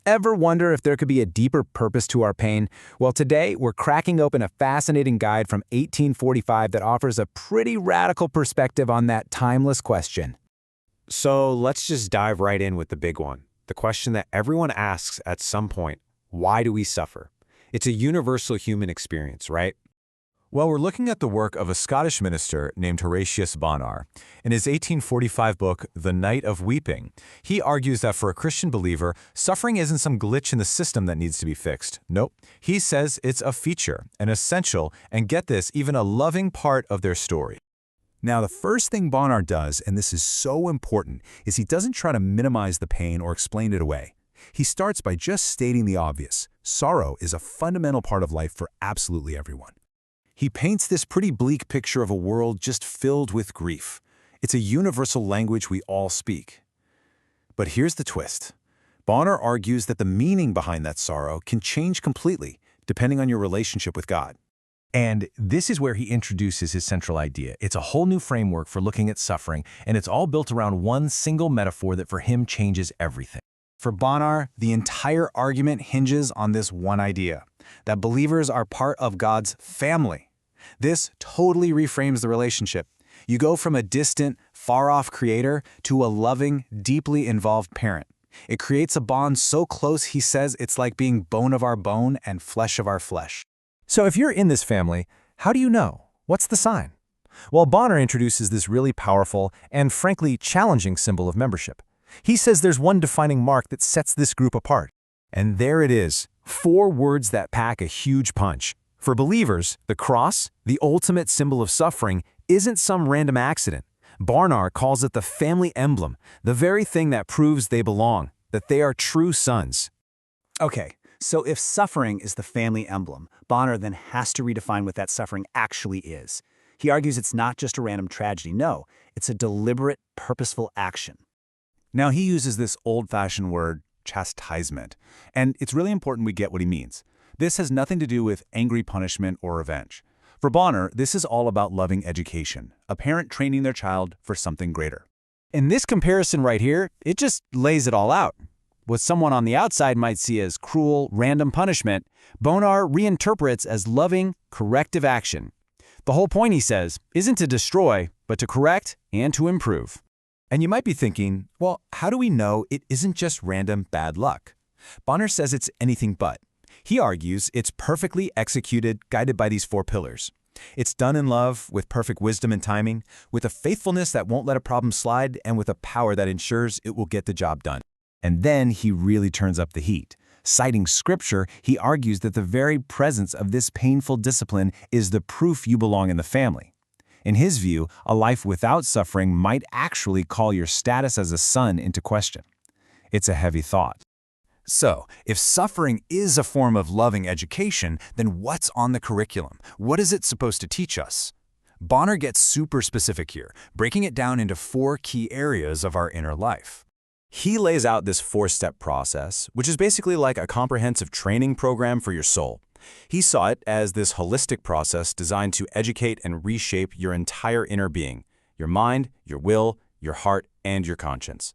Ever wonder if there could be a deeper purpose to our pain? Well, today we're cracking open a fascinating guide from 1845 that offers a pretty radical perspective on that timeless question. So let's just dive right in with the big one. The question that everyone asks at some point: why do we suffer? It's a universal human experience, right? Well, we're looking at the work of a Scottish minister named Horatius Bonar. In his 1845 book, The Night of Weeping, he argues that for a Christian believer, suffering isn't some glitch in the system that needs to be fixed. Nope. He says it's a feature, an essential, and get this, even a loving part of their story. Now, the first thing Bonar does, and this is so important, is he doesn't try to minimize the pain or explain it away. He starts by just stating the obvious. Sorrow is a fundamental part of life for absolutely everyone. He paints this pretty bleak picture of a world just filled with grief. It's a universal language we all speak. But here's the twist. Bonar argues that the meaning behind that sorrow can change completely, depending on your relationship with God. And this is where he introduces his central idea. It's a whole new framework for looking at suffering, and it's all built around one single metaphor that for him changes everything. For Bonar, the entire argument hinges on this one idea, that believers are part of God's family. This totally reframes the relationship. You go from a distant, far-off creator to a loving, deeply involved parent. It creates a bond so close, he says, it's like being bone of our bone and flesh of our flesh. So if you're in this family, how do you know? What's the sign? Well, Bonar introduces this really powerful and frankly challenging symbol of membership. He says there's one defining mark that sets this group apart. And there it is, 4 words that pack a huge punch. For believers, the cross, the ultimate symbol of suffering, isn't some random accident. Bonar calls it the family emblem, the very thing that proves they belong, that they are true sons. Okay, so if suffering is the family emblem, Bonar then has to redefine what that suffering actually is. He argues it's not just a random tragedy. No, it's a deliberate, purposeful action. Now, he uses this old-fashioned word, chastisement, and it's really important we get what he means. This has nothing to do with angry punishment or revenge. For Bonar, this is all about loving education, a parent training their child for something greater. In this comparison right here, it just lays it all out. What someone on the outside might see as cruel, random punishment, Bonar reinterprets as loving, corrective action. The whole point, he says, isn't to destroy, but to correct and to improve. And you might be thinking, well, how do we know it isn't just random bad luck? Bonar says it's anything but. He argues it's perfectly executed, guided by these 4 pillars. It's done in love, with perfect wisdom and timing, with a faithfulness that won't let a problem slide, and with a power that ensures it will get the job done. And then he really turns up the heat. Citing scripture, he argues that the very presence of this painful discipline is the proof you belong in the family. In his view, a life without suffering might actually call your status as a son into question. It's a heavy thought. So, if suffering is a form of loving education, then what's on the curriculum? What is it supposed to teach us? Bonar gets super specific here, breaking it down into 4 key areas of our inner life. He lays out this 4-step process, which is basically like a comprehensive training program for your soul. He saw it as this holistic process designed to educate and reshape your entire inner being, your mind, your will, your heart, and your conscience.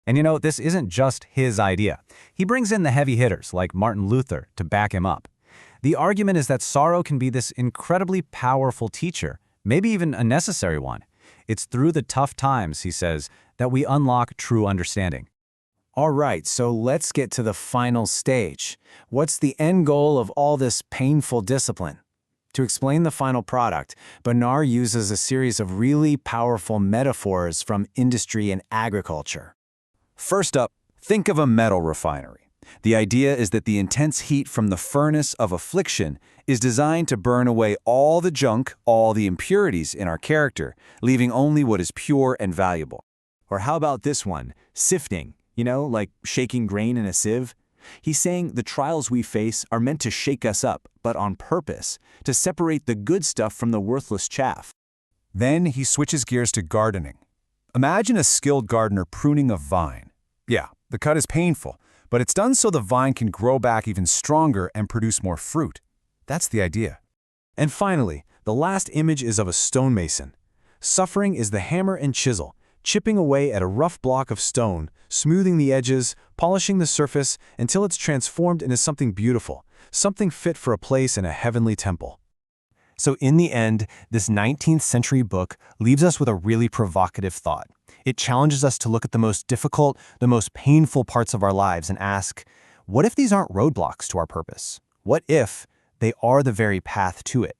And you know, this isn't just his idea. He brings in the heavy hitters like Martin Luther to back him up. The argument is that sorrow can be this incredibly powerful teacher, maybe even a necessary one. It's through the tough times, he says, that we unlock true understanding. All right, so let's get to the final stage. What's the end goal of all this painful discipline? To explain the final product, Bonar uses a series of really powerful metaphors from industry and agriculture. First up, think of a metal refinery. The idea is that the intense heat from the furnace of affliction is designed to burn away all the junk, all the impurities in our character, leaving only what is pure and valuable. Or how about this one, sifting, like shaking grain in a sieve? He's saying the trials we face are meant to shake us up, but on purpose, to separate the good stuff from the worthless chaff. Then he switches gears to gardening. Imagine a skilled gardener pruning a vine. Yeah, the cut is painful, but it's done so the vine can grow back even stronger and produce more fruit. That's the idea. And finally, the last image is of a stonemason. Suffering is the hammer and chisel, chipping away at a rough block of stone, smoothing the edges, polishing the surface until it's transformed into something beautiful, something fit for a place in a heavenly temple. So in the end, this 19th century book leaves us with a really provocative thought. It challenges us to look at the most difficult, the most painful parts of our lives and ask, what if these aren't roadblocks to our purpose? What if they are the very path to it?